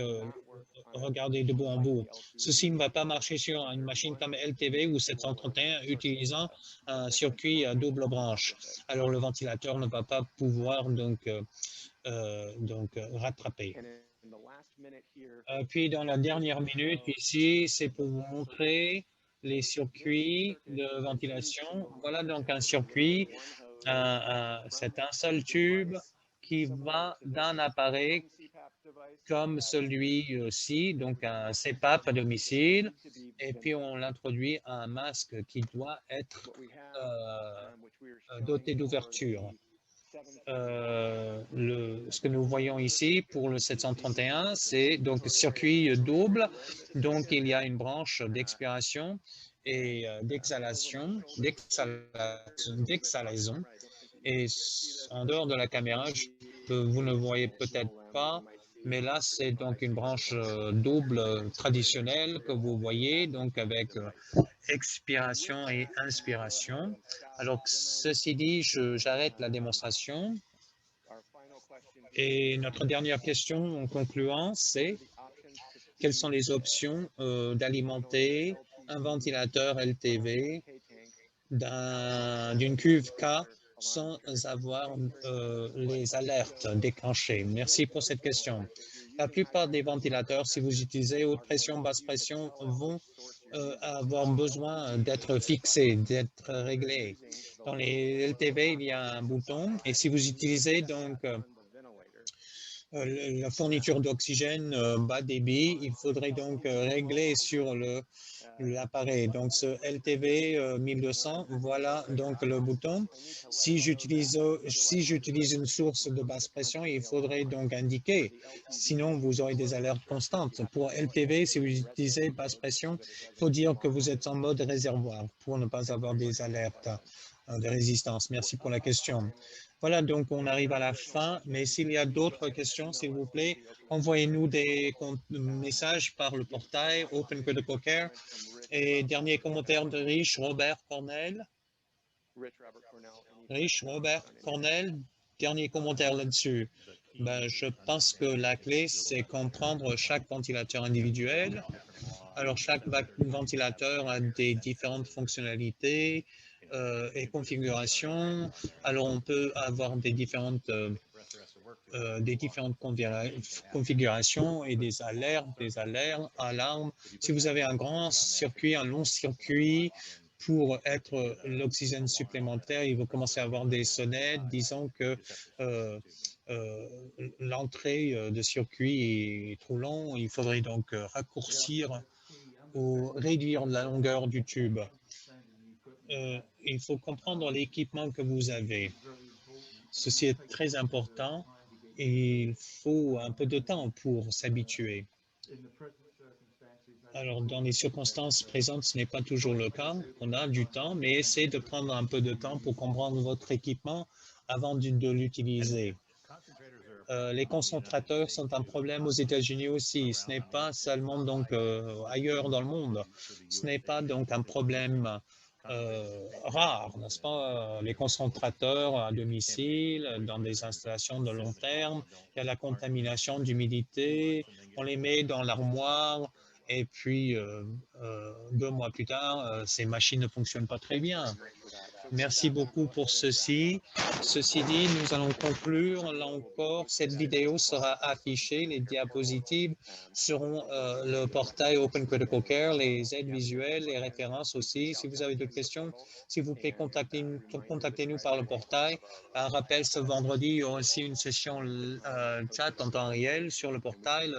regarder de bout en bout. Ceci ne va pas marcher sur une machine comme LTV ou 731 utilisant un circuit à double branche. Alors, le ventilateur ne va pas pouvoir donc rattraper. Puis dans la dernière minute ici, c'est pour vous montrer les circuits de ventilation. Voilà donc un circuit, c'est un seul tube qui va d'un appareil comme celui-ci, donc un CPAP à domicile, et puis on l'introduit à un masque qui doit être doté d'ouverture. Ce que nous voyons ici pour le 731, c'est donc circuit double. Donc, il y a une branche d'expiration et d'exhalation, d'exhalaison. Et en dehors de la caméra, vous ne voyez peut-être pas, mais là, c'est donc une branche double traditionnelle que vous voyez, donc avec expiration et inspiration. Alors, ceci dit, j'arrête la démonstration. Et notre dernière question en concluant, c'est quelles sont les options d'alimenter un ventilateur LTV d'une cuve K sans avoir les alertes déclenchées? Merci pour cette question. La plupart des ventilateurs, si vous utilisez haute pression, basse pression, vont avoir besoin d'être fixés, d'être réglés. Dans les LTV, il y a un bouton et si vous utilisez donc la fourniture d'oxygène bas débit, il faudrait donc régler sur l'appareil. Donc ce LTV 1200, voilà donc le bouton. Si j'utilise une source de basse pression, il faudrait donc indiquer, sinon vous aurez des alertes constantes. Pour LTV, si vous utilisez basse pression, il faut dire que vous êtes en mode réservoir pour ne pas avoir des alertes de résistance. Merci pour la question. Voilà, donc on arrive à la fin, mais s'il y a d'autres questions, s'il vous plaît, envoyez-nous des messages par le portail Open Critical Care. Et dernier commentaire de Rich Robert Cornell. Rich Robert Cornell, dernier commentaire là-dessus. Ben, je pense que la clé, c'est comprendre chaque ventilateur individuel. Alors, chaque ventilateur a des différentes fonctionnalités et configurations. Alors, on peut avoir des différentes configurations et des alertes, alarmes. Si vous avez un grand circuit, un long circuit, pour être l'oxygène supplémentaire, il va commencer à avoir des sonnettes disant que l'entrée de circuit est trop long. Il faudrait donc raccourcir ou réduire la longueur du tube. Il faut comprendre l'équipement que vous avez. Ceci est très important et il faut un peu de temps pour s'habituer. Alors, dans les circonstances présentes, ce n'est pas toujours le cas. On a du temps, mais essayez de prendre un peu de temps pour comprendre votre équipement avant de l'utiliser. Les concentrateurs sont un problème aux États-Unis aussi. Ce n'est pas seulement donc ailleurs dans le monde. Ce n'est pas donc un problème rare, n'est-ce pas? Les concentrateurs à domicile, dans des installations de long terme, il y a la contamination d'humidité, on les met dans l'armoire et puis 2 mois plus tard, ces machines ne fonctionnent pas très bien. Merci beaucoup pour ceci. Ceci dit, nous allons conclure. Là encore, cette vidéo sera affichée. Les diapositives seront le portail Open Critical Care, les aides visuelles, les références aussi. Si vous avez d'autres questions, s'il vous plaît, contactez-nous par le portail. Un rappel, ce vendredi, il y aura aussi une session chat en temps réel sur le portail.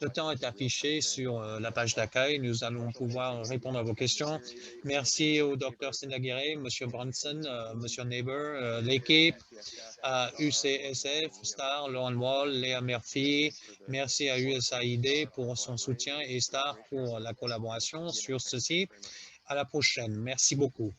Le temps est affiché sur la page d'accueil. Nous allons pouvoir répondre à vos questions. Merci au Dr Sendaguerre, M. Brunson, M. Neighbor, l'équipe, à UCSF, STAR, Lauren Wall, Léa Murphy. Merci à USAID pour son soutien et STAR pour la collaboration sur ceci. À la prochaine. Merci beaucoup.